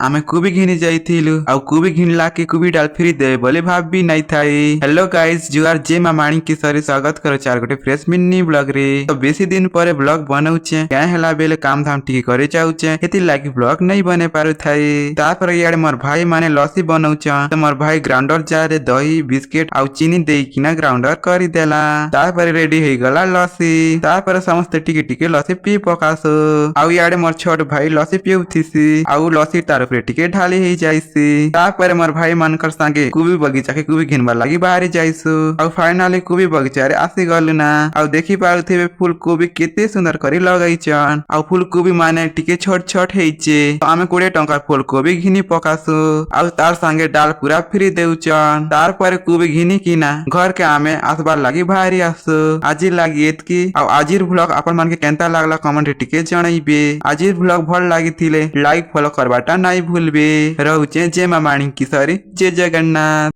आमे कुबी घिनी जाइथिलु आउ कुबी घिनला के कुबी डाल फ्री देवे बोले भाबी नहीं थाई। हेलो गाइस जुआर जे मामाणी की सरी स्वागत करो चार गोटे फ्रेश मिनी ब्लॉग रे। तो बेसी दिन पर ब्लॉग बनाउचे क्या हला बेले काम धाम टिके करे जाउचे हेति लागी ब्लॉग नहीं बने पारु थाई। तापर याडे मोर भाई माने लस्सी बनाउचा तो मोर भाई ग्राइंडर जार दही बिस्किट आउ चीनी देई किना ग्राइंडर करी देला। तापर रेडी हो गला लस्सी। तापर समस्त टिके टिके लस्सी पी पकासु। आउ याडे मोर छोट भाई लस्सी पिउथिसी आउ लस्सी तार उपरे टिके ढाली ही जाइसी। तापर मोर भाई मानकर संगे कुबी बगीचा के कुबी घिनबार लागी बाहरी जाइसु। आउ फाइनली कुबी बगीचा रे आसी गलु ना। आउ देखि पारुथिबे फूल कोबी केते सुंदर करी लगाइछन आउ फूल कोबी माने टिके छोट छोट हेइचे। आमे 20 टंका फूल कोबी घिनी पकासु आउ तार संगे डाल पूरा फ्री देउछन। तार पर कोबी घिनी किना घर के आमे आसबार लागी बाहरी आसु। आजी लागी एतकी आउ आजिर व्लॉग आपन मन के केनता लागला कमेंट रे टिके जणाइबे। आजिर व्लॉग भल लागिथिले लाइक फॉलो करबाटा नहीं भूलबे। रहुचे जे मामाणी की सरी जय जगन्नाथ।